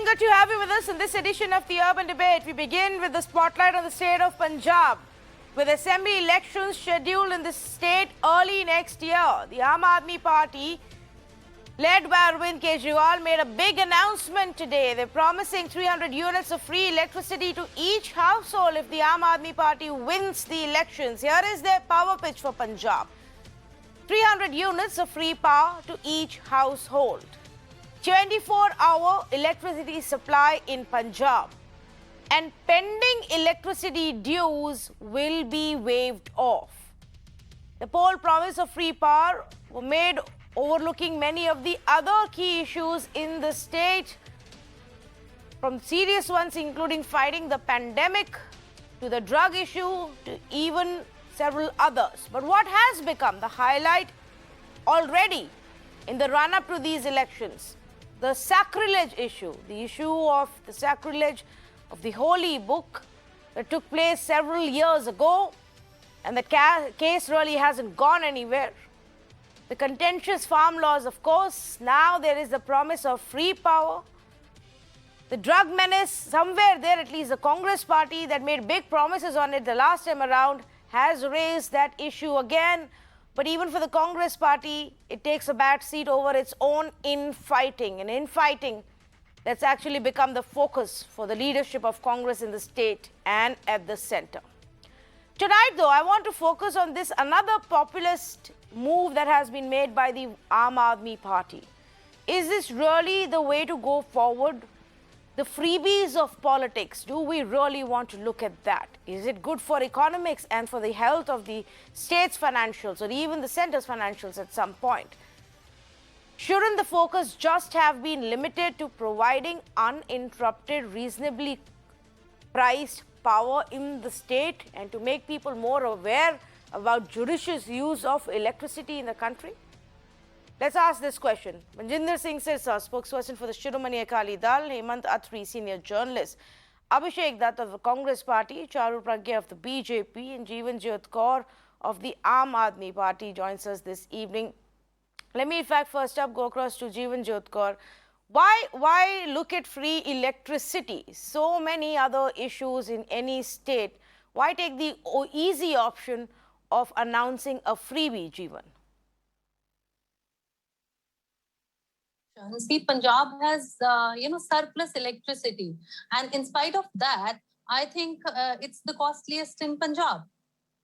good to have you with us in this edition of the Urban Debate. We begin with the spotlight on the state of Punjab. With assembly elections scheduled in the state early next year, the Aam Aadmi Party, led by Arvind Kejriwal, made a big announcement today. They're promising 300 units of free electricity to each household if the Aam Aadmi Party wins the elections. Here is their power pitch for Punjab. 300 units of free power to each household. 24-hour electricity supply in Punjab. And pending electricity dues will be waived off. The poll promise of free power were made overlooking many of the other key issues in the state, from serious ones including fighting the pandemic to the drug issue to even several others. But what has become the highlight already in the run-up to these elections? The sacrilege issue, the issue of the sacrilege of the holy book that took place several years ago, and the case really hasn't gone anywhere. The contentious farm laws, of course. Now there is the promise of free power. The drug menace, somewhere there at least the Congress party that made big promises on it the last time around has raised that issue again. But even for the Congress party, it takes a back seat over its own infighting. And infighting that's actually become the focus for the leadership of Congress in the state and at the center. Tonight, though, I want to focus on this another populist move that has been made by the Aam Aadmi Party. Is this really the way to go forward? The freebies of politics, do we really want to look at that? Is it good for economics and for the health of the state's financials or even the center's financials at some point? Shouldn't the focus just have been limited to providing uninterrupted, reasonably priced power in the state and to make people more aware about judicious use of electricity in the country? Let's ask this question. Manjinder Singh Sirsa, spokesperson for the Shiromani Akali Dal, Hemant Atri, senior journalist, Abhishek Dutt of the Congress Party, Charu Pragya of the BJP, and Jeevan Jyot Kaur of the Aam Aadmi Party joins us this evening. Let me, in fact, first up go across to Jeevan Jyot Kaur. Why look at free electricity? So many other issues in any state. Why take the easy option of announcing a freebie, Jeevan? See, Punjab has, surplus electricity. And in spite of that, I think it's the costliest in Punjab.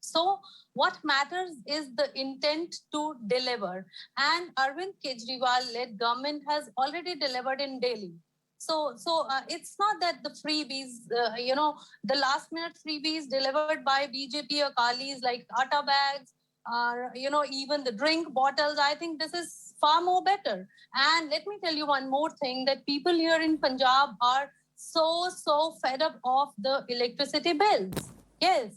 So what matters is the intent to deliver. And Arvind Kejriwal-led government has already delivered in Delhi. So it's not that the freebies, the last-minute freebies delivered by BJP Akalis like atta bags, even the drink bottles, I think this is far more better. And let me tell you one more thing, that people here in Punjab are so fed up of the electricity bills. Yes.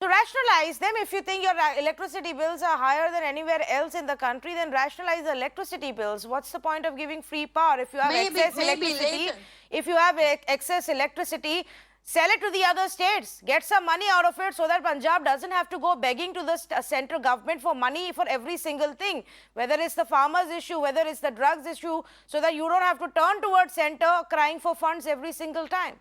To rationalize them, if you think your electricity bills are higher than anywhere else in the country, then rationalize the electricity bills. What's the point of giving free power if you have excess electricity? If you have excess electricity, sell it to the other states. Get some money out of it so that Punjab doesn't have to go begging to the central government for money for every single thing. Whether it's the farmers issue, whether it's the drugs issue, so that you don't have to turn towards center crying for funds every single time.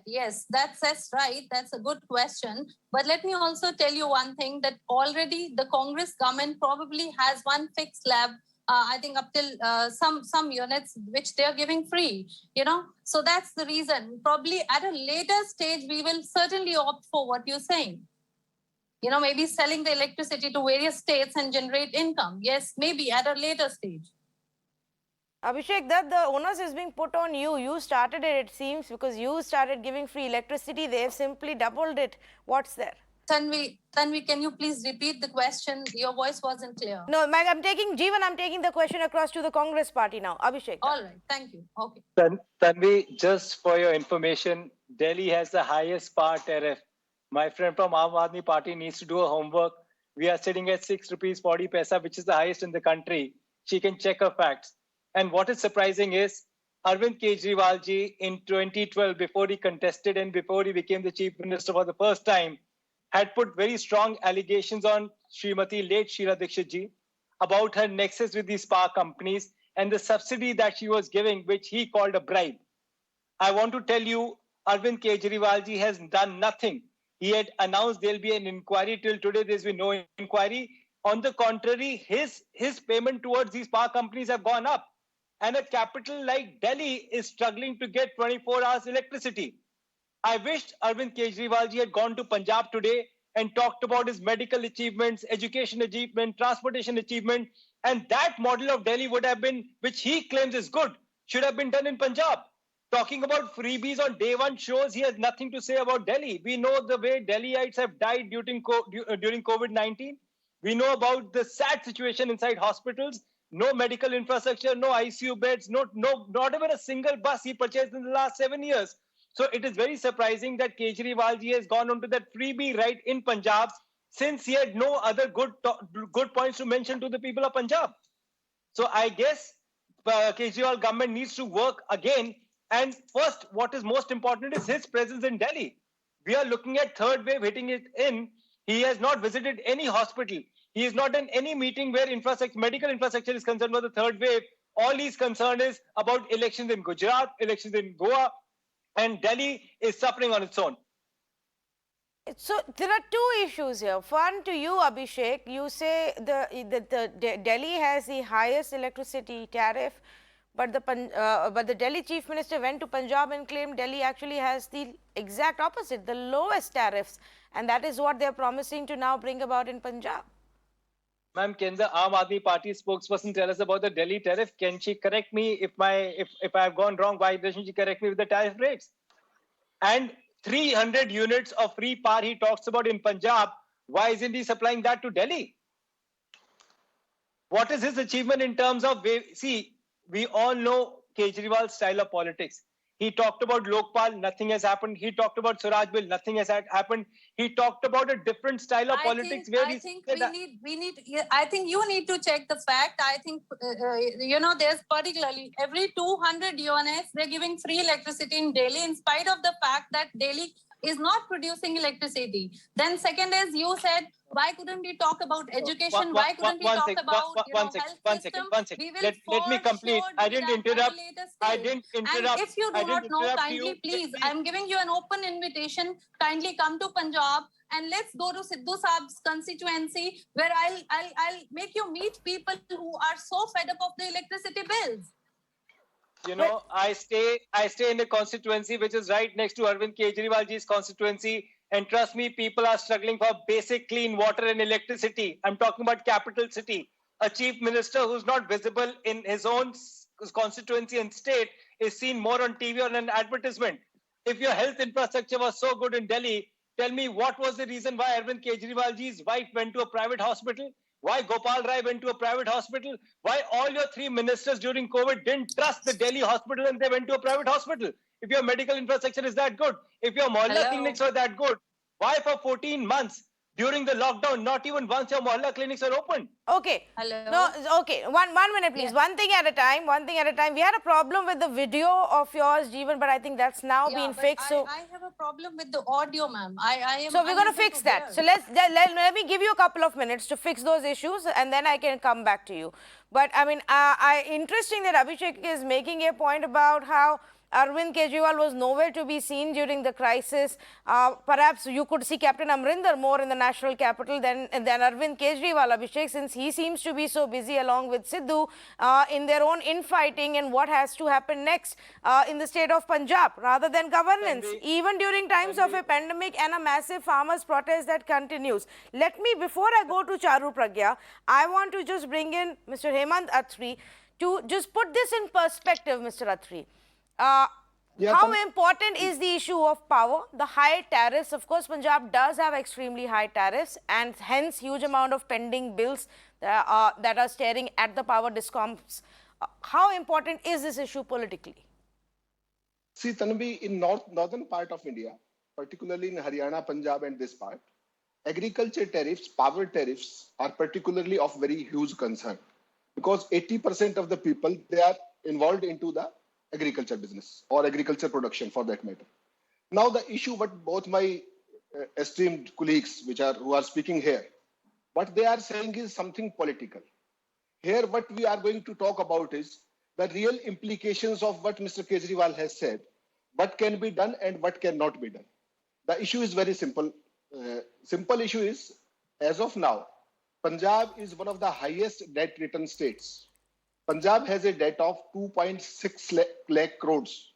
Yes, that's right. That's a good question. But let me also tell you one thing, that already the Congress government probably has one fixed slab, I think up till some units which they are giving free, So that's the reason. Probably at a later stage, we will certainly opt for what you're saying. Maybe selling the electricity to various states and generate income. Yes, maybe at a later stage. Abhishek, that the onus is being put on you. You started it seems, because you started giving free electricity. They have simply doubled it. What's there? Tanvi, can you please repeat the question? Your voice wasn't clear. No, I'm taking the question across to the Congress party now. Abhishek. All right, thank you. Okay. Tanvi, just for your information, Delhi has the highest power tariff. My friend from Aam Aadmi Party needs to do her homework. We are sitting at 6 rupees 40 paisa, which is the highest in the country. She can check her facts. And what is surprising is Arvind Kejriwal ji in 2012, before he contested and before he became the chief minister for the first time, had put very strong allegations on Srimati late Sheila Dikshit ji about her nexus with these power companies and the subsidy that she was giving, which he called a bribe. I want to tell you, Arvind Kejriwal ji has done nothing. He had announced there'll be an inquiry. Till today, there's been no inquiry. On the contrary, his payment towards these power companies have gone up. And a capital like Delhi is struggling to get 24 hours electricity. I wished Arvind Kejriwal ji had gone to Punjab today and talked about his medical achievements, education achievement, transportation achievement. And that model of Delhi would have been, which he claims is good, should have been done in Punjab. Talking about freebies on day one shows he has nothing to say about Delhi. We know the way Delhiites have died during COVID-19. We know about the sad situation inside hospitals. No medical infrastructure, no ICU beds, not even a single bus he purchased in the last 7 years. So it is very surprising that Kejriwal ji has gone onto that freebie right in Punjab, since he had no other good points to mention to the people of Punjab. So I guess Kejriwal government needs to work again. And first, what is most important is his presence in Delhi. We are looking at third wave hitting it in. He has not visited any hospital. He is not in any meeting where medical infrastructure is concerned about the third wave. All he's concerned is about elections in Gujarat, elections in Goa, and Delhi is suffering on its own. So there are two issues here. One, to you, Abhishek, you say the Delhi has the highest electricity tariff, but the Delhi Chief Minister went to Punjab and claimed Delhi actually has the exact opposite, the lowest tariffs, and that is what they are promising to now bring about in Punjab. Ma'am, can the Aam Aadmi Party spokesperson tell us about the Delhi tariff? Can she correct me if I have gone wrong? Why doesn't she correct me with the tariff rates? And 300 units of free power he talks about in Punjab. Why isn't he supplying that to Delhi? What is his achievement in terms of, see, we all know Kejriwal's style of politics. He talked about Lokpal, nothing has happened. He talked about Swaraj Bill, nothing has happened. He talked about a different style of politics I think you need to check the fact. I think, there's particularly every 200 units, they're giving free electricity in Delhi in spite of the fact that Delhi is not producing electricity. Then second is, you said, why couldn't we talk about education? Why couldn't we talk about health system? Let me complete. I didn't interrupt. And if you do not know, kindly please, I'm giving you an open invitation. Kindly come to Punjab and let's go to Sidhu Saab's constituency, where I'll make you meet people who are so fed up of the electricity bills. You know, I stay in a constituency which is right next to Arvind Kejriwal ji's constituency. And trust me, people are struggling for basic clean water and electricity. I'm talking about capital city. A chief minister who's not visible in his own constituency and state is seen more on TV or an advertisement. If your health infrastructure was so good in Delhi, tell me what was the reason why Arvind Kejriwal ji's wife went to a private hospital? Why Gopal Rai went to a private hospital? Why all your three ministers during COVID didn't trust the Delhi hospital and they went to a private hospital? If your medical infrastructure is that good, if your mohalla clinics are that good, why for 14 months during the lockdown, not even once your mohalla clinics are open? Okay. Hello. No, okay. One minute, please. Yeah. One thing at a time. We had a problem with the video of yours, Jeevan, but I think that's now been fixed. So I have a problem with the audio, ma'am. So we're going to fix that. So let me give you a couple of minutes to fix those issues, and then I can come back to you. But I mean, interesting that Abhishek is making a point about how Arvind Kejriwal was nowhere to be seen during the crisis. Perhaps you could see Captain Amrinder more in the national capital than Arvind Kejriwal, Abhishek, since he seems to be so busy along with Sidhu in their own infighting and what has to happen next in the state of Punjab rather than governance, even during times of a pandemic and a massive farmers' protest that continues. Let me, before I go to Charu Pragya, I want to just bring in Mr. Hemant Atri to just put this in perspective, Mr. Atri. How important is the issue of power? The high tariffs, of course, Punjab does have extremely high tariffs and hence huge amount of pending bills that are staring at the power discoms. How important is this issue politically? See, Tanvi, in northern part of India, particularly in Haryana, Punjab and this part, agriculture tariffs, power tariffs are particularly of very huge concern because 80% of the people, they are involved into the agriculture business or agriculture production for that matter. Now the issue what both my esteemed colleagues who are speaking here, what they are saying is something political. Here what we are going to talk about is the real implications of what Mr. Kejriwal has said, what can be done and what cannot be done. The issue is very simple. Simple issue is, as of now, Punjab is one of the highest debt ridden states. Punjab has a debt of 2.6 lakh crores.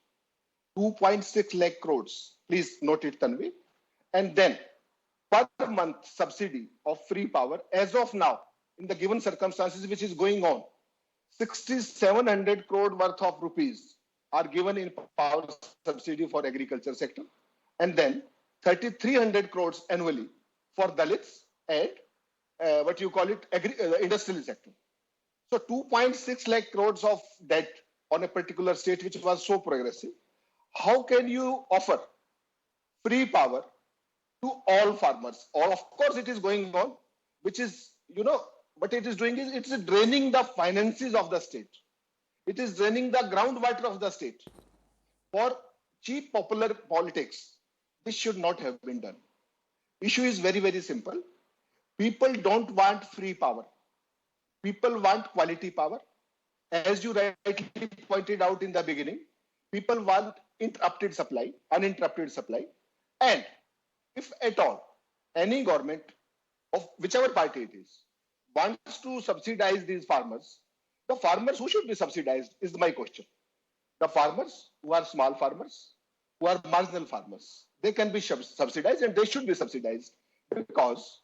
2.6 lakh crores. Please note it, Tanvi. And then per month subsidy of free power, as of now, in the given circumstances which is going on, 6,700 crore worth of rupees are given in power subsidy for agriculture sector, and then 3,300 crores annually for Dalits and industrial sector. So 2.6 lakh crores of debt on a particular state which was so progressive. How can you offer free power to all farmers? Of course, it is going on, which is, what it is doing is it's draining the finances of the state. It is draining the groundwater of the state. For cheap popular politics, this should not have been done. Issue is very, very simple. People don't want free power. People want quality power. As you rightly pointed out in the beginning, people want uninterrupted supply. And if at all, any government of whichever party it is, wants to subsidize these farmers, the farmers who should be subsidized is my question. The farmers who are small farmers, who are marginal farmers, they can be subsidized and they should be subsidized because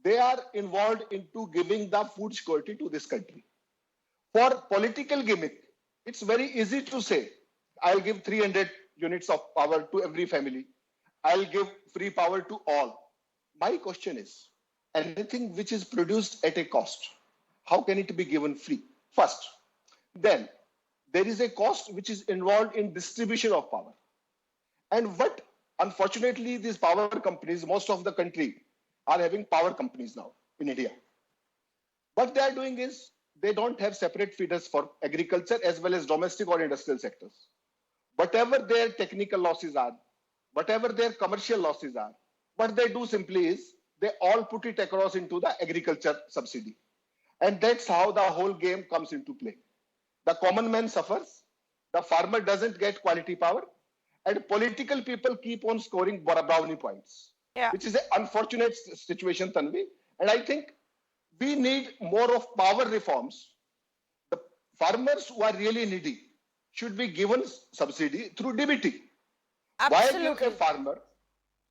they are involved into giving the food security to this country. For political gimmick, it's very easy to say, I'll give 300 units of power to every family. I'll give free power to all. My question is, anything which is produced at a cost, how can it be given free? First. Then, there is a cost which is involved in distribution of power. And what, unfortunately, these power companies, most of the country are having power companies now in India. What they are doing is, they don't have separate feeders for agriculture as well as domestic or industrial sectors. Whatever their technical losses are, whatever their commercial losses are, what they do simply is, they all put it across into the agriculture subsidy. And that's how the whole game comes into play. The common man suffers, the farmer doesn't get quality power, and political people keep on scoring brownie points, which is an unfortunate situation, Tanvi. And I think we need more of power reforms. The farmers who are really needy should be given subsidy through DBT. Absolutely.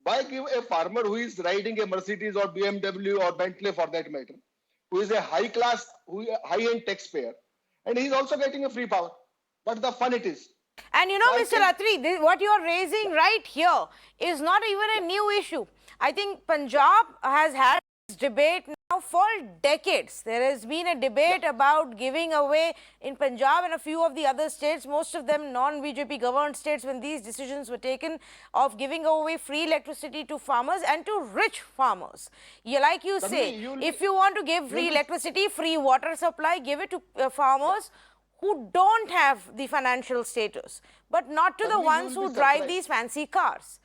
Why give a farmer who is riding a Mercedes or BMW or Bentley for that matter, who is a high-class, high-end taxpayer, and he's also getting a free power? What the fun it is. And Mr. Atri, what you are raising right here is not even a new issue. I think Punjab has had this debate now for decades. There has been a debate about giving away in Punjab and a few of the other states, most of them non-BJP governed states, when these decisions were taken of giving away free electricity to farmers and to rich farmers. Like you say, if you want to give free electricity, free water supply, give it to farmers who don't have the financial status, but not to the ones who drive these fancy cars.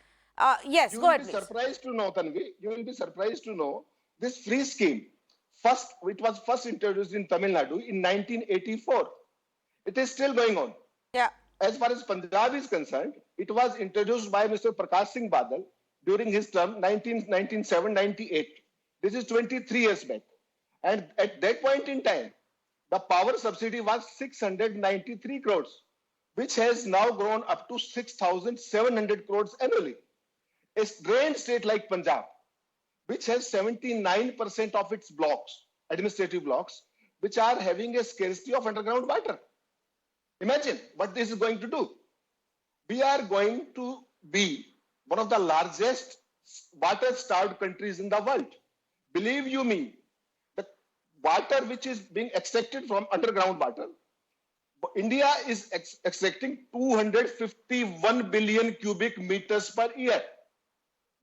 Yes, go ahead, please. You will be surprised to know this free scheme. It was first introduced in Tamil Nadu in 1984. It is still going on. Yeah. As far as Punjab is concerned, it was introduced by Mr. Prakash Singh Badal during his term 1997-98. This is 23 years back. And at that point in time, the power subsidy was 693 crores, which has now grown up to 6,700 crores annually. A drained state like Punjab, which has 79% of its blocks, administrative blocks, which are having a scarcity of underground water. Imagine what this is going to do. We are going to be one of the largest water-starved countries in the world. Believe you me, the water which is being extracted from underground water, India is extracting 251 billion cubic meters per year,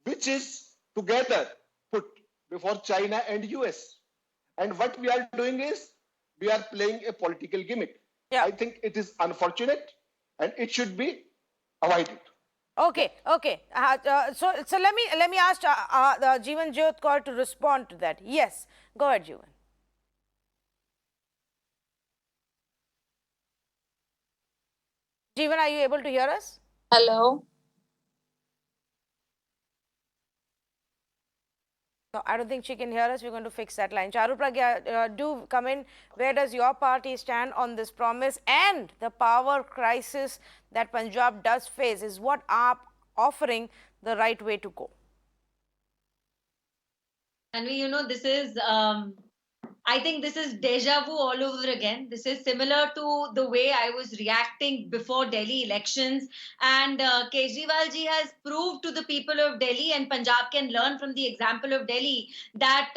which is together put before China and US. And what we are doing is, we are playing a political gimmick. Yeah. I think it is unfortunate and it should be avoided. Okay. So let me ask Jeevan Jyot Kaur to respond to that. Yes, go ahead, Jeevan. Jeevan, are you able to hear us? Hello. No, I don't think she can hear us. We're going to fix that line. Charu Pragya, do come in. Where does your party stand on this promise and the power crisis that Punjab does face? Is what AAP offering the right way to go? And this is, I think this is deja vu all over again. This is similar to the way I was reacting before Delhi elections. And Kejriwal ji has proved to the people of Delhi, and Punjab can learn from the example of Delhi, that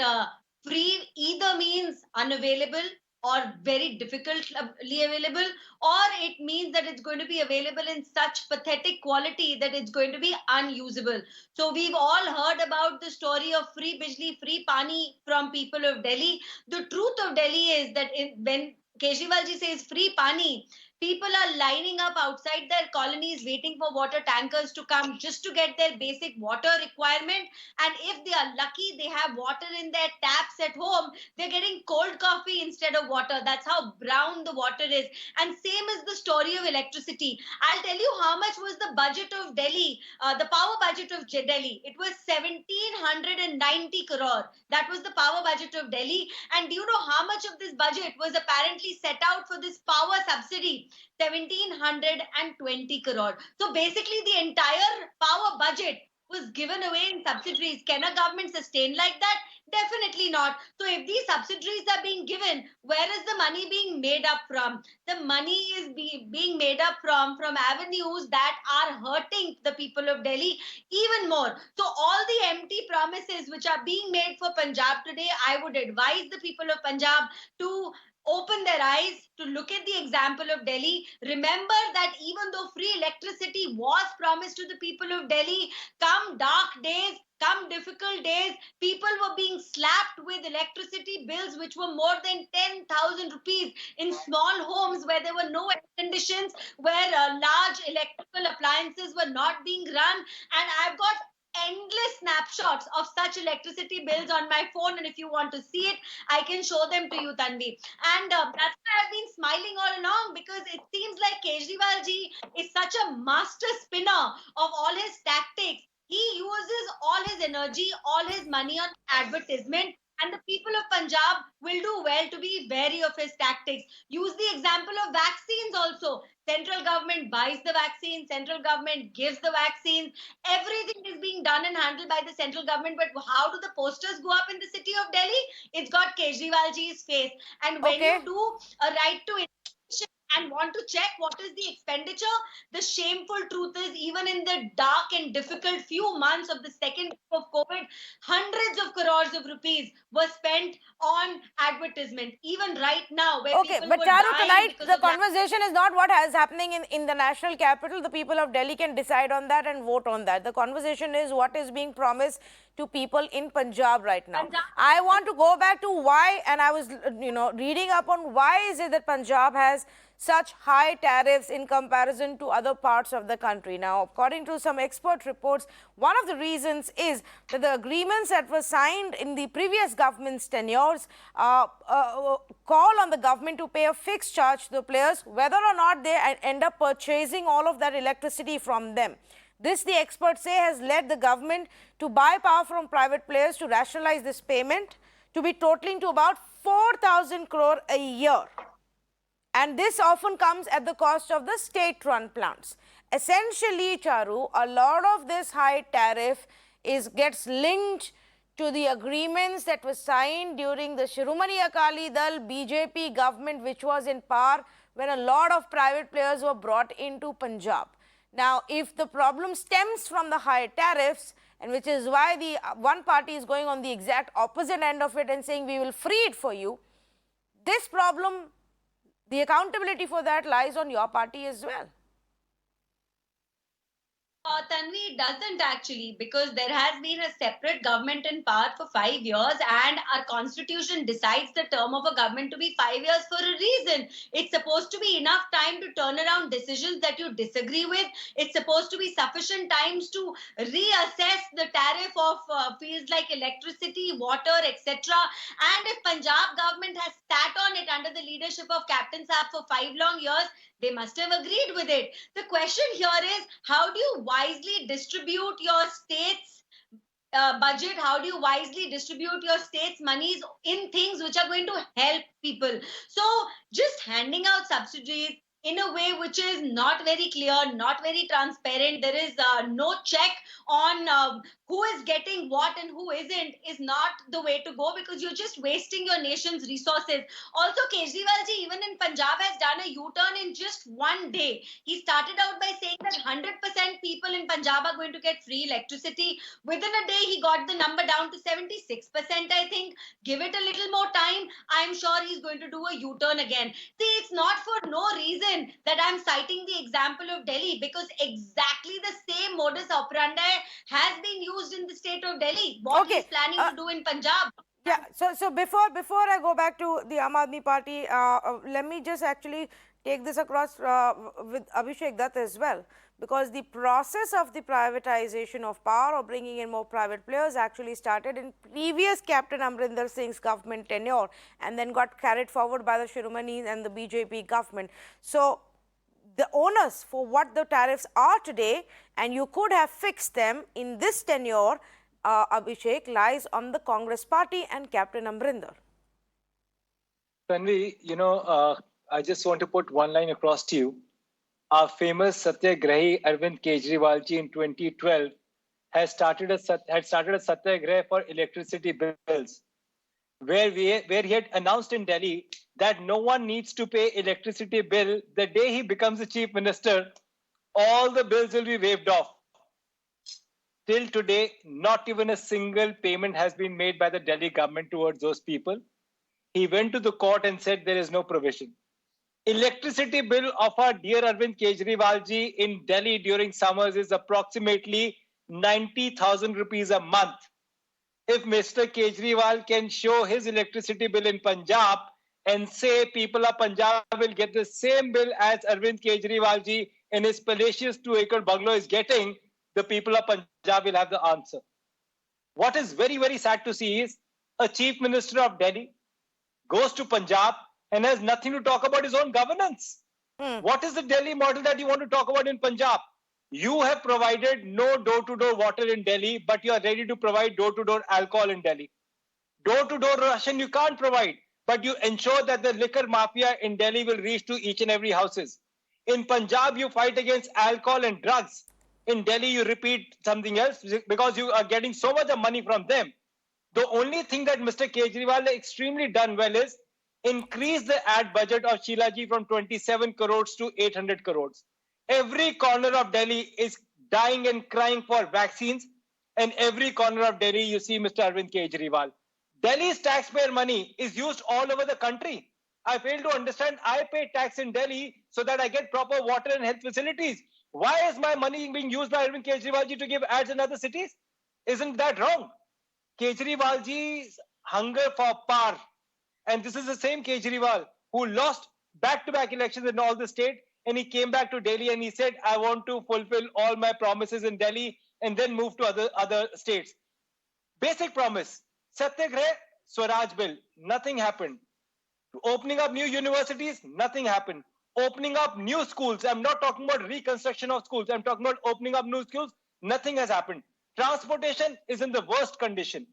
free either means unavailable or very difficultly available, or it means that it's going to be available in such pathetic quality that it's going to be unusable. So we've all heard about the story of free bijli, free pani from people of Delhi. The truth of Delhi is that when Kejriwal ji says free pani, people are lining up outside their colonies waiting for water tankers to come just to get their basic water requirement. And if they are lucky, they have water in their taps at home. They're getting cold coffee instead of water. That's how brown the water is. And same is the story of electricity. I'll tell you how much was the budget of Delhi, the power budget of Delhi. It was 1790 crore. That was the power budget of Delhi. And do you know how much of this budget was apparently set out for this power subsidy? 1720 crore. So basically the entire power budget was given away in subsidies. Can a government sustain like that? Definitely not. So if these subsidies are being given, where is the money being made up from? The money is being made up from avenues that are hurting the people of Delhi even more. So all the empty promises which are being made for Punjab today, I would advise the people of Punjab to open their eyes, to look at the example of Delhi. Remember that even though free electricity was promised to the people of Delhi, come dark days, come difficult days, people were being slapped with electricity bills which were more than 10,000 rupees in small homes where there were no air conditions, where large electrical appliances were not being run. And I've got endless snapshots of such electricity bills on my phone, and if you want to see it, I can show them to you, Tanvi. And that's why I've been smiling all along, because it seems like Kejriwal ji is such a master spinner of all his tactics. He uses all his energy, all his money on advertisement, and the people of Punjab will do well to be wary of his tactics. Use the example of vaccines also. Central government buys the vaccine, central government gives the vaccines. Everything is being done and handled by the central government. But how do the posters go up in the city of Delhi? It's got Kejriwal ji's face. And when Okay. you do a right to information and want to check what is the expenditure, the shameful truth is, even in the dark and difficult few months of the second wave of COVID, hundreds of crores of rupees were spent on advertisement. Even right now, where Okay, people but were Charu, dying tonight because the of lack. conversation is not what is happening in the national capital. The people of Delhi can decide on that and vote on that. The conversation is what is being promised to people in Punjab right now. Punjab. I want to go back to why, and I was, reading up on why is it that Punjab has such high tariffs in comparison to other parts of the country. Now, according to some expert reports, one of the reasons is that the agreements that were signed in the previous government's tenures call on the government to pay a fixed charge to the players, whether or not they end up purchasing all of that electricity from them. This, the experts say, has led the government to buy power from private players to rationalize this payment to be totaling to about 4,000 crore a year. And this often comes at the cost of the state-run plants. Essentially, Charu, a lot of this high tariff gets linked to the agreements that were signed during the Shiromani Akali Dal BJP government, which was in power when a lot of private players were brought into Punjab. Now, if the problem stems from the high tariffs, and which is why the one party is going on the exact opposite end of it and saying we will free it for you, this problem, the accountability for that lies on your party as well. Tanvi, it doesn't actually, because there has been a separate government in power for 5 years, and our constitution decides the term of a government to be 5 years for a reason. It's supposed to be enough time to turn around decisions that you disagree with. It's supposed to be sufficient times to reassess the tariff of fields like electricity, water, etc. And if Punjab government has sat on it under the leadership of Captain Saab for 5 long years, They must have agreed with it. The question here is, how do you wisely distribute your state's budget? How do you wisely distribute your state's monies in things which are going to help people? So just handing out subsidies in a way which is not very clear, not very transparent, there is no check on who is getting what and who isn't, is not the way to go, because you're just wasting your nation's resources. Also, Kejriwal ji, even in Punjab, has done a U-turn in just one day. He started out by saying that 100% people in Punjab are going to get free electricity. Within a day, he got the number down to 76%, I think. Give it a little more time, I'm sure he's going to do a U-turn again. See, it's not for no reason that I'm citing the example of Delhi, because exactly the same modus operandi has been used in the state of Delhi. What Okay, he's planning to do in Punjab. Yeah, so before I go back to the Aam Aadmi Party, let me just actually take this across with Abhishek Dutt as well, because the process of the privatization of power or bringing in more private players actually started in previous Captain Amrinder Singh's government tenure and then got carried forward by the Shiromani and the BJP government. So the onus for what the tariffs are today, and you could have fixed them in this tenure, Abhishek, lies on the Congress party and Captain Amrinder. Tanvi, I just want to put one line across to you. Our famous Satyagrahi Arvind Kejriwal ji in 2012 had started a Satyagraha for electricity bills, where he had announced in Delhi that no one needs to pay electricity bill. The day he becomes the chief minister, all the bills will be waived off. Till today, not even a single payment has been made by the Delhi government towards those people. He went to the court and said there is no provision. Electricity bill of our dear Arvind Kejriwal ji in Delhi during summers is approximately 90,000 rupees a month. If Mr. Kejriwal can show his electricity bill in Punjab and say people of Punjab will get the same bill as Arvind Kejriwal ji in his palatial 2-acre bungalow is getting, the people of Punjab will have the answer. What is very, very sad to see is a chief minister of Delhi goes to Punjab and has nothing to talk about his own governance. What is the Delhi model that you want to talk about in Punjab? You have provided no door-to-door water in Delhi, but you are ready to provide door-to-door alcohol in Delhi. Door-to-door ration you can't provide, but you ensure that the liquor mafia in Delhi will reach to each and every houses. In Punjab, you fight against alcohol and drugs. In Delhi, you repeat something else because you are getting so much of money from them. The only thing that Mr. Kejriwal has extremely done well is increase the ad budget of Sheila ji from 27 crores to 800 crores. Every corner of Delhi is dying and crying for vaccines, and every corner of Delhi you see Mr. Arvind Kejriwal. Delhi's taxpayer money is used all over the country. I fail to understand. I pay tax in Delhi so that I get proper water and health facilities. Why is my money being used by Arvind Kejriwal ji to give ads in other cities? Isn't that wrong? Kejriwal ji's hunger for power, and this is the same Kejriwal who lost back-to-back elections in all the state, and he came back to Delhi and he said, I want to fulfill all my promises in Delhi and then move to other states. Basic promise, Satyagraha, Swaraj bill, nothing happened. Opening up new universities, nothing happened. Opening up new schools, I'm not talking about reconstruction of schools, I'm talking about opening up new schools, nothing has happened. Transportation is in the worst condition.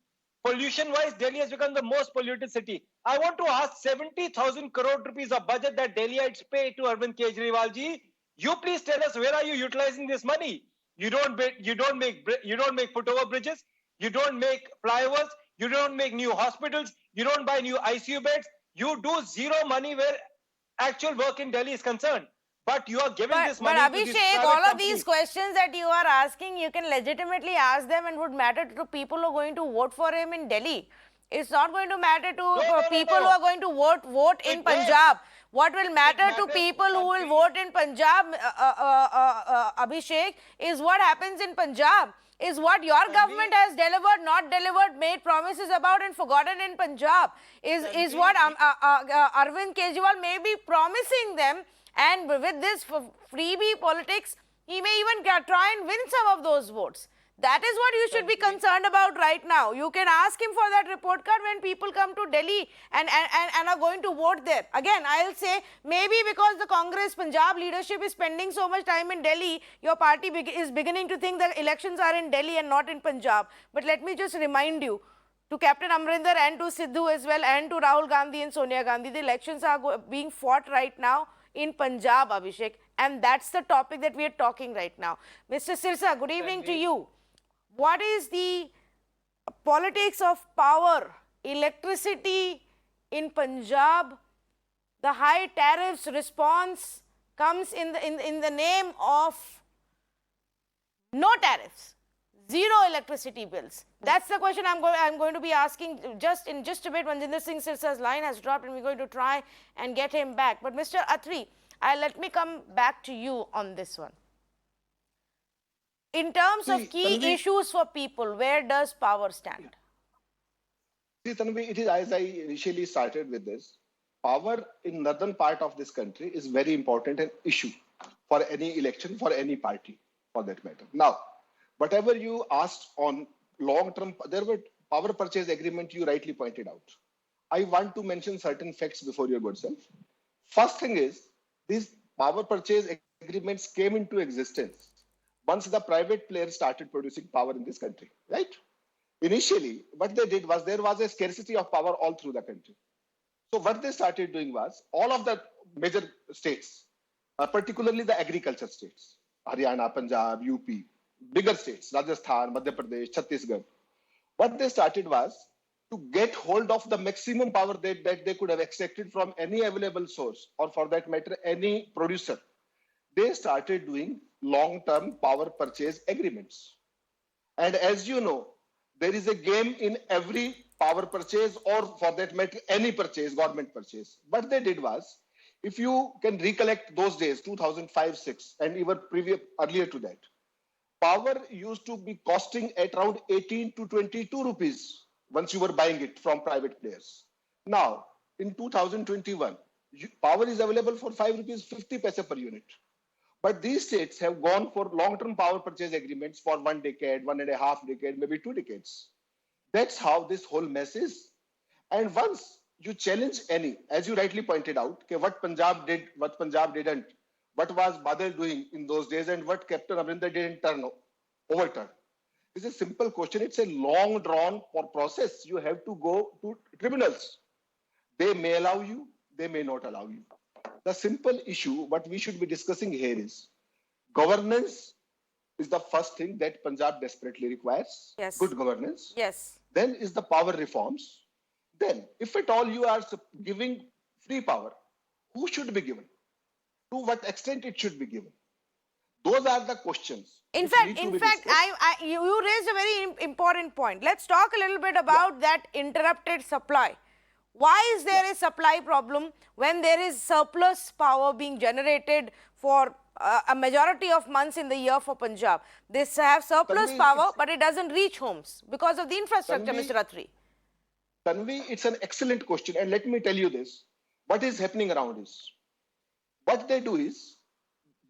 Pollution-wise, Delhi has become the most polluted city. I want to ask 70,000 crore rupees of budget that Delhiites pay to Arvind Kejriwal ji. You please tell us, where are you utilizing this money? You don't make footover bridges. You don't make flyovers. You don't make new hospitals. You don't buy new ICU beds. You do zero money where actual work in Delhi is concerned. But you are giving this money but to these Abhishek, private all of companies. these questions that you are asking, you can legitimately ask them and would matter to people who are going to vote for him in Delhi. It's not going to matter to people who are going to vote in Punjab. What will matter to people who will vote in Punjab, Abhishek, is what happens in Punjab. Is what your government has delivered, not delivered, made promises about and forgotten in Punjab. Is what Arvind Kejriwal may be promising them. And with this freebie politics, he may even try and win some of those votes. That is what you should be concerned about right now. You can ask him for that report card when people come to Delhi and are going to vote there. Again, I'll say maybe because the Congress Punjab leadership is spending so much time in Delhi, your party is beginning to think that elections are in Delhi and not in Punjab. But let me just remind you, to Captain Amrinder and to Sidhu as well and to Rahul Gandhi and Sonia Gandhi, the elections are being fought right now in Punjab, Abhishek. And that's the topic that we are talking right now. Mr. Sirsa, good evening to you. What is the politics of power, electricity in Punjab? The high tariffs response comes in the name of no tariffs, zero electricity bills. That's the question I'm going to be asking in just a bit. Manjinder Singh Sirsa's line has dropped and we're going to try and get him back. But Mr. Atri, let me come back to you on this one. In terms of key issues for people, where does power stand? See, Tanvi, it is as I initially started with this. Power in northern part of this country is very important an issue for any election, for any party, for that matter. Now, whatever you asked on long-term, there were power purchase agreement you rightly pointed out. I want to mention certain facts before your good self. First thing is, these power purchase agreements came into existence once the private players started producing power in this country, right? Initially, what they did was there was a scarcity of power all through the country. So what they started doing was all of the major states, particularly the agriculture states, Haryana, Punjab, UP, bigger states, Rajasthan, Madhya Pradesh, Chhattisgarh, what they started was to get hold of the maximum power that they could have extracted from any available source, or for that matter, any producer. They started doing long-term power purchase agreements. And as you know, there is a game in every power purchase, or for that matter, any purchase, government purchase. What they did was, if you can recollect those days, 2005-06, and even earlier to that, power used to be costing at around 18 to 22 rupees once you were buying it from private players. Now, in 2021, power is available for 5 rupees 50 paise per unit. But these states have gone for long-term power purchase agreements for 1 decade, 1.5 decade, maybe 2 decades. That's how this whole mess is. And once you challenge any, as you rightly pointed out, okay, what Punjab did, what Punjab didn't, what was Badal doing in those days, and what Captain Amrinder didn't overturn. It's a simple question. It's a long drawn process. You have to go to tribunals. They may allow you, they may not allow you. The simple issue, what we should be discussing here is governance is the first thing that Punjab desperately requires. Yes. Good governance. Yes. Then is the power reforms. Then, if at all you are giving free power, who should be given? To what extent it should be given? Those are the questions. In fact, you raised a very important point. Let's talk a little bit about that interrupted supply. Why is there a supply problem when there is surplus power being generated for a majority of months in the year for Punjab? They have surplus power, but it doesn't reach homes because of the infrastructure, Mr. Atri. Tanvi, it's an excellent question. And let me tell you this. What is happening around is, what they do is,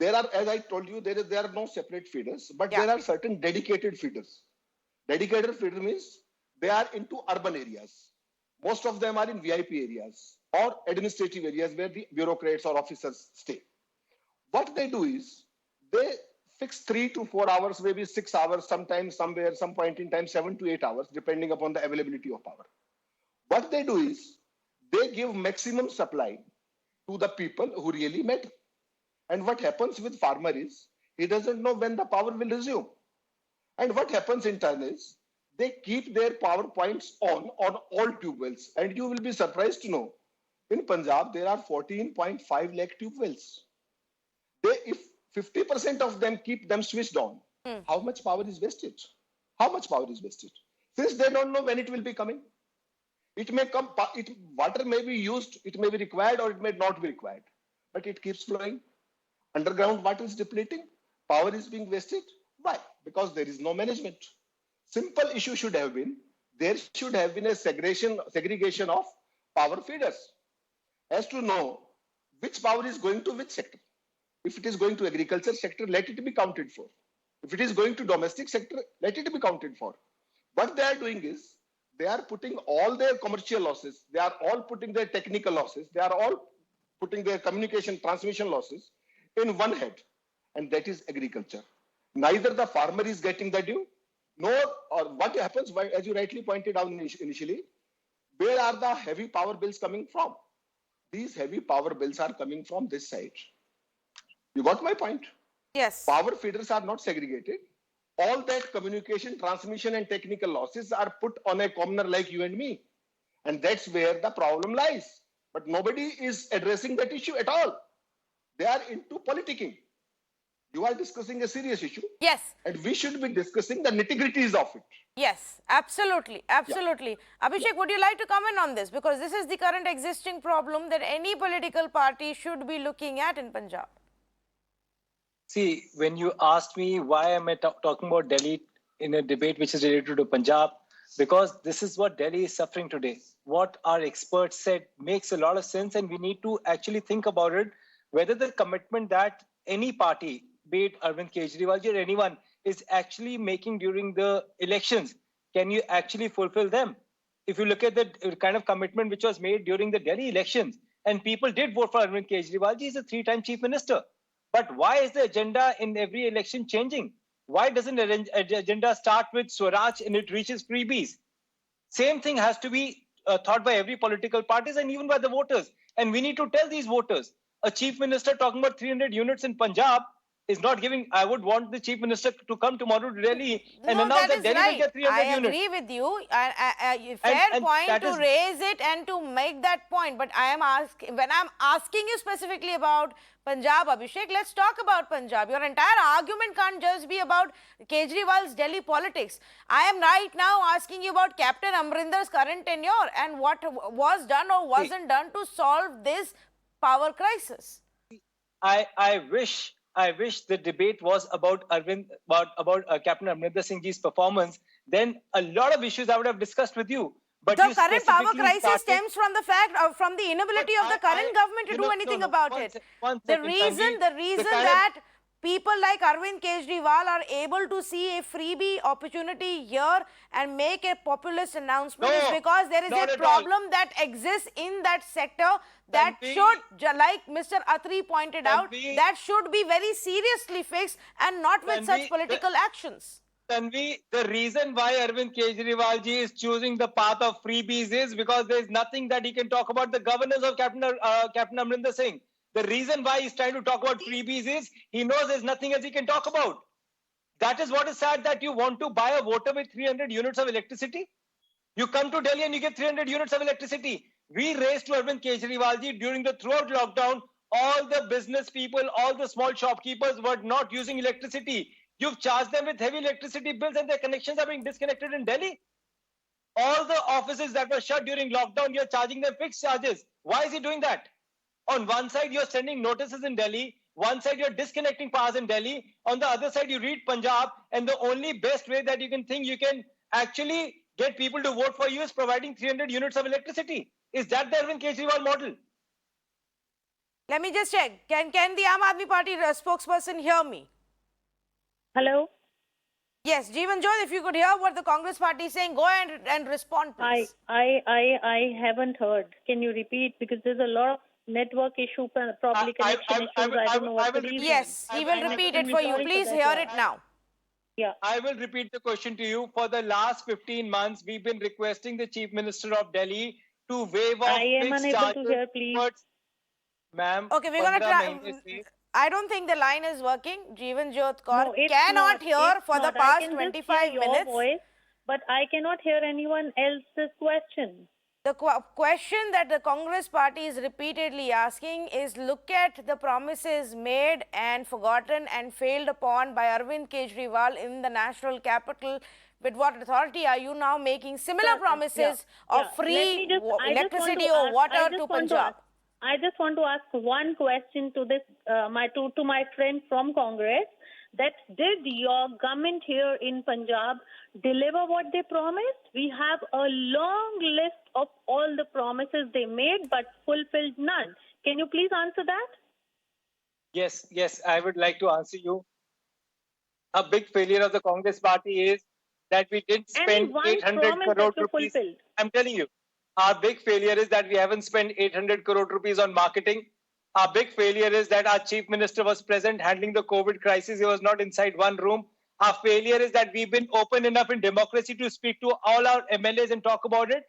there are, as I told you, there are no separate feeders, but there are certain dedicated feeders. Dedicated feeder means they are into urban areas. Most of them are in VIP areas or administrative areas where the bureaucrats or officers stay. What they do is, they fix 3 to 4 hours, maybe 6 hours, sometimes somewhere, some point in time, 7 to 8 hours, depending upon the availability of power. What they do is, they give maximum supply to the people who really matter. And what happens with farmer is, he doesn't know when the power will resume. And what happens in turn is, they keep their power points on all tube wells. And you will be surprised to know, in Punjab, there are 14.5 lakh tube wells. If 50% of them keep them switched on, how much power is wasted? How much power is wasted? Since they don't know when it will be coming. It may come, water may be used, it may be required or it may not be required. But it keeps flowing. Underground water is depleting. Power is being wasted. Why? Because there is no management. Simple issue should have been, there should have been a segregation of power feeders as to know which power is going to which sector. If it is going to agriculture sector, let it be counted for. If it is going to domestic sector, let it be counted for. What they are doing is, they are putting all their commercial losses, they are all putting their technical losses, they are all putting their communication transmission losses in one head, and that is agriculture. Neither the farmer is getting the due, nor or what happens, as you rightly pointed out initially, where are the heavy power bills coming from? These heavy power bills are coming from this side. You got my point? Yes. Power feeders are not segregated. All that communication, transmission, and technical losses are put on a commoner like you and me. And that's where the problem lies. But nobody is addressing that issue at all. They are into politicking. You are discussing a serious issue. Yes. And we should be discussing the nitty-gritties of it. Yes, absolutely, absolutely. Abhishek, would you like to comment on this? Because this is the current existing problem that any political party should be looking at in Punjab. See, when you asked me why am I talking about Delhi in a debate which is related to Punjab, because this is what Delhi is suffering today. What our experts said makes a lot of sense, and we need to actually think about it, whether the commitment that any party, be it Arvind Kejriwal or anyone, is actually making during the elections, can you actually fulfill them? If you look at the kind of commitment which was made during the Delhi elections, and people did vote for Arvind Kejriwal, he is a 3-time chief minister. But why is the agenda in every election changing? Why doesn't the agenda start with Swaraj and it reaches freebies? Same thing has to be thought by every political parties and even by the voters. And we need to tell these voters, a chief minister talking about 300 units in Punjab is not giving. I would want the chief minister to come tomorrow to Delhi and announce that Delhi will get 300 units. I agree with you. Fair point to raise it and to make that point. But I am when I'm asking you specifically about Punjab, Abhishek, let's talk about Punjab. Your entire argument can't just be about Kejriwal's Delhi politics. I am right now asking you about Captain Amrinder's current tenure and what was done or wasn't done to solve this power crisis. I wish the debate was about Captain Amrinder Singh Ji's performance. Then a lot of issues I would have discussed with you. But the current power crisis stems from the fact from the inability of the current government to do anything about it. The reason that people like Arvind Kejriwal are able to see a freebie opportunity here and make a populist announcement is because there is a problem that exists in that sector that should, like Mr. Atri pointed out, that should be very seriously fixed and not with such political actions. Tanvi, the reason why Arvind Kejriwal ji is choosing the path of freebies is because there is nothing that he can talk about the governance of Captain Amrinder Singh. The reason why he's trying to talk about freebies is he knows there's nothing else he can talk about. That is what is sad, that you want to buy a voter with 300 units of electricity. You come to Delhi and you get 300 units of electricity. We raised to Arvind Kejriwal ji during the throughout lockdown, all the business people, all the small shopkeepers were not using electricity. You've charged them with heavy electricity bills and their connections are being disconnected in Delhi. All the offices that were shut during lockdown, you're charging them fixed charges. Why is he doing that? On one side, you're sending notices in Delhi. One side, you're disconnecting powers in Delhi. On the other side, you read Punjab. And the only best way that you can think you can actually get people to vote for you is providing 300 units of electricity. Is that the Arvind Kejriwal model? Let me just check. Can the Aam Aadmi Party spokesperson hear me? Hello? Yes, Jeevan Jyot, if you could hear what the Congress party is saying, go ahead and respond, please. I haven't heard. Can you repeat? Because there's a lot of network issue, probably connection issues. I don't know what it is. Yes, he will repeat it for you. Please hear it now. Yeah. I will repeat the question to you. For the last 15 months, we've been requesting the Chief Minister of Delhi to waive off fixed charges. I am unable to hear, please. Ma'am, okay, we're going to try. I don't think the line is working. Jeevan Jyot Kaur cannot hear for the past 25 minutes. Voice, but I cannot hear anyone else's question. The question that the Congress party is repeatedly asking is, look at the promises made and forgotten and failed upon by Arvind Kejriwal in the national capital. With what authority are you now making similar promises of free electricity or water to Punjab? I just want to ask one question to this to my friend from Congress, that did your government here in Punjab deliver what they promised? We have a long list of all the promises they made but fulfilled none. Can you please answer that? Yes, I would like to answer you. a big failure of the Congress party is that we didn't Any spend one 800 promise crore that you rupees. fulfilled? I'm telling you, our big failure is that we haven't spent 800 crore rupees on marketing. Our big failure is that our chief minister was present handling the COVID crisis. He was not inside one room. Our failure is that we've been open enough in democracy to speak to all our MLAs and talk about it.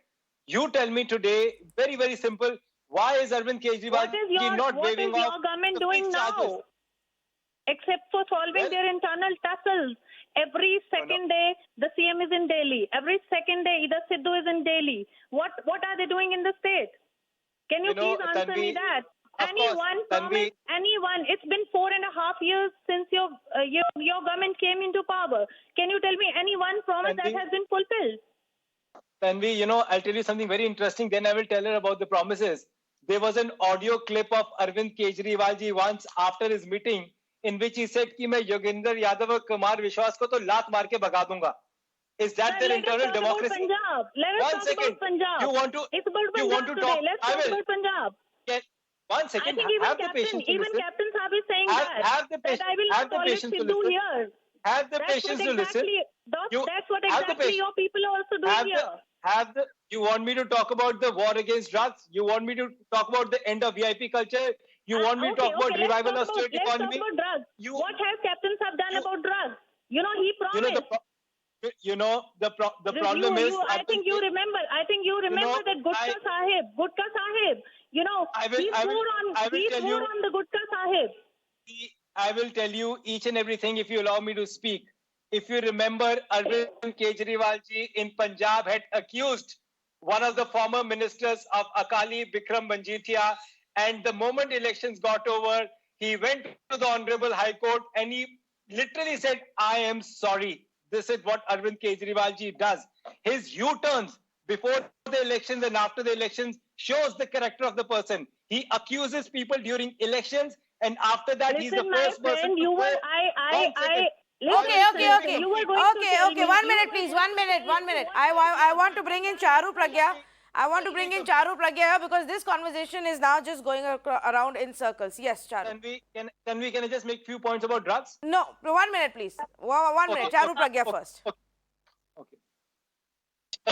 You tell me today, very, very simple, why is Arvind Kejriwal What is your waiving off government the doing fees charges? now? Except for solving Well- their internal tussles. Every second day, the CM is in Delhi. Every second day, either Sidhu is in Delhi. What are they doing in the state? Can you, You know, please answer me Tanvi, that? of Anyone course, promise? Tanvi- Anyone? It's been 4.5 years since your government came into power. Can you tell me any one promise that Tanvi- has been fulfilled? Tanvi, you know, I'll tell you something very interesting. Then I will tell her about the promises. There was an audio clip of Arvind Kejriwal ji once after his meeting in which he said कि मैं योगेंद्र यादव और कुमार विश्वास को तो लात मार के भगा दूंगा. Is that Sir, their let us internal talk about democracy? Punjab. Let us One talk second. about Punjab. You want to? It's about You Punjab want to today. talk? Let's I talk will. about Punjab. Get, one I second. think even Have the patience to listen. Captain Saab is saying Have- that. have the that patience- I will have not the tolerate patience to Sidhu listen. here. Have the That's patience what to listen. exactly, You that's what have the exactly patience. your people are also doing Have here. the. You want me to talk about the war against drugs? You want me to talk about the end of VIP culture? You want me to talk about revival of state economy? Let's talk about drugs. You- What has Captain Saab done you- about drugs? You know, he promised. The problem is. I think you remember. That Gutka Sahib. You know, I will- he's I will- more I will tell you- on the Gutka Sahib. I will tell you each and everything if you allow me to speak. If you remember, Arvind Kejriwal ji in Punjab had accused one of the former ministers of Akali, Bikram Manjithia, and the moment elections got over, he went to the Honorable High Court and he literally said, I am sorry. This is what Arvind Kejriwal ji does. His U-turns before the elections and after the elections shows the character of the person. He accuses people during elections, and after that, he's the Listen, my first person friend, to you go. were, One second. Okay. You were going to tell me- One minute, please. One minute. I want to bring in Charu Pragya. Because this conversation is now just going around in circles. Yes, Charu. Can I just make few points about drugs? No, 1 minute, please. One minute. Charu Pragya first. Okay.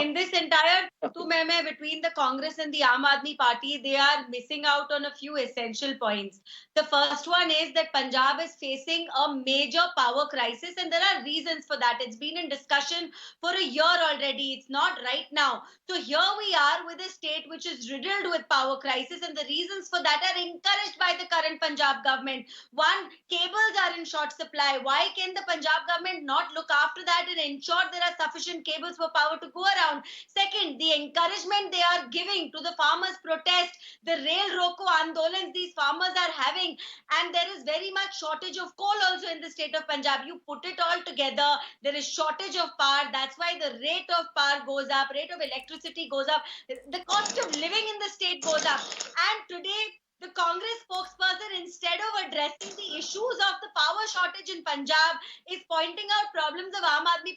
In this entire tu mein between the Congress and the Aam Aadmi Party, they are missing out on a few essential points. The first one is that Punjab is facing a major power crisis, and there are reasons for that. It's been in discussion for a year already. It's not right now. So here we are with a state which is riddled with power crisis, and the reasons for that are encouraged by the current Punjab government. One, cables are in short supply. Why can the Punjab government not look after that and ensure there are sufficient cables for power to go around? Second, the encouragement they are giving to the farmers' protest, the rail roko andolans these farmers are having, and there is very much shortage of coal also in the state of Punjab. You put it all together, there is shortage of power. That's why the rate of power goes up, rate of electricity goes up, the cost of living in the state goes up. And today, the Congress spokesperson, instead of addressing the issues of the power shortage in Punjab, is pointing out problems of Aam Aadmi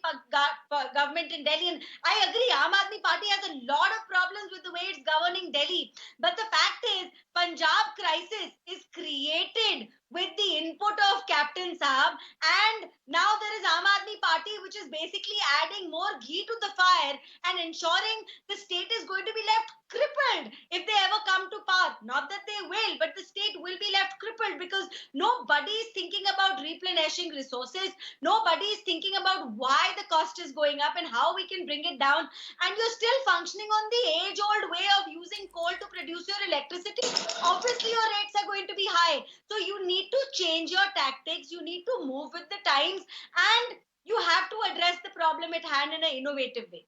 government in Delhi. And I agree, Aam Aadmi Party has a lot of problems with the way it's governing Delhi. But the fact is, Punjab crisis is created with the input of Captain Saab, and now there is Aam Aadmi Party which is basically adding more ghee to the fire and ensuring the state is going to be left crippled if they ever come to power. Not that they will, but the state will be left crippled because nobody is thinking about replenishing resources. Nobody is thinking about why the cost is going up and how we can bring it down. And you're still functioning on the age-old way of using coal to produce your electricity. Obviously, your rates are going to be high. So you need to change your tactics. You need to move with the times, and you have to address the problem at hand in an innovative way.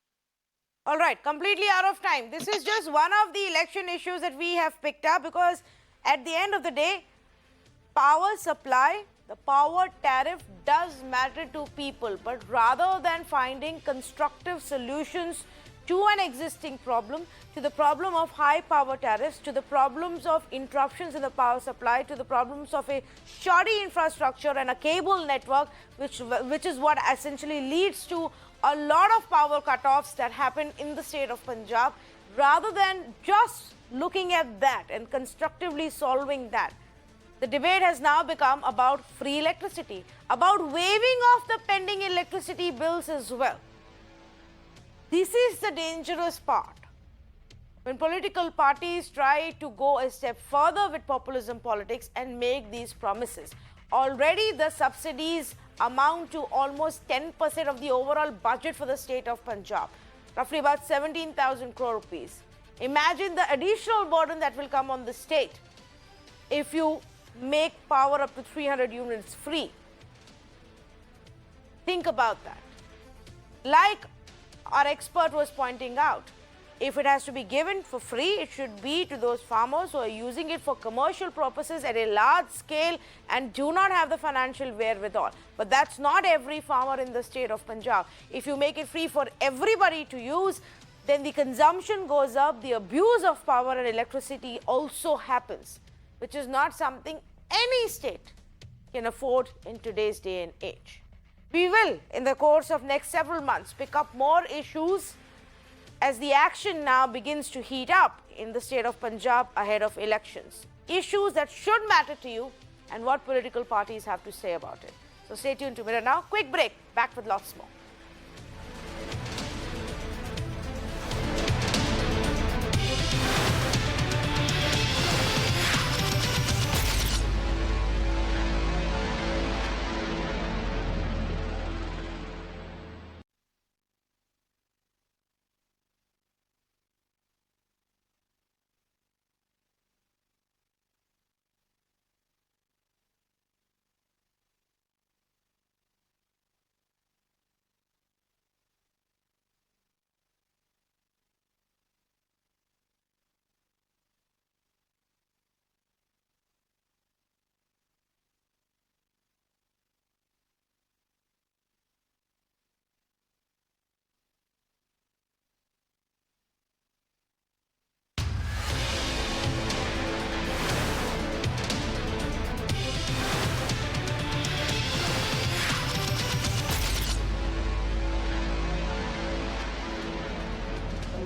All right, completely out of time. This is just one of the election issues that we have picked up because at the end of the day, power supply, the power tariff does matter to people. But rather than finding constructive solutions to an existing problem, to the problem of high power tariffs, to the problems of interruptions in the power supply, to the problems of a shoddy infrastructure and a cable network, which is what essentially leads to a lot of power cutoffs that happen in the state of Punjab, rather than just looking at that and constructively solving that, The debate has now become about free electricity, about waiving off the pending electricity bills as well. This is the dangerous part. When political parties try to go a step further with populism politics and make these promises. Already the subsidies amount to almost 10% of the overall budget for the state of Punjab, roughly about 17,000 crore rupees. Imagine the additional burden that will come on the state if you make power up to 300 units free. Think about that. Like our expert was pointing out, if it has to be given for free, it should be to those farmers who are using it for commercial purposes at a large scale and do not have the financial wherewithal. But that's not every farmer in the state of Punjab. If you make it free for everybody to use, then the consumption goes up, the abuse of power and electricity also happens, which is not something any state can afford in today's day and age. We will, in the course of next several months, pick up more issues as the action now begins to heat up in the state of Punjab ahead of elections. Issues that should matter to you and what political parties have to say about it. So stay tuned to Mirror Now. Quick break, back with lots more.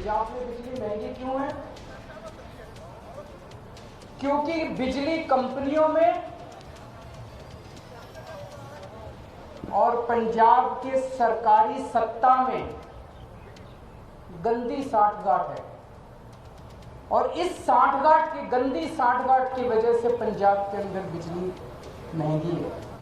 Punjab में बिजली महंगी क्यों है? क्योंकि बिजली कंपनियों में और पंजाब के सरकारी सत्ता में गंदी साठगांठ है और इस साठगांठ की गंदी साठगांठ की वजह से पंजाब के अंदर बिजली महंगी है।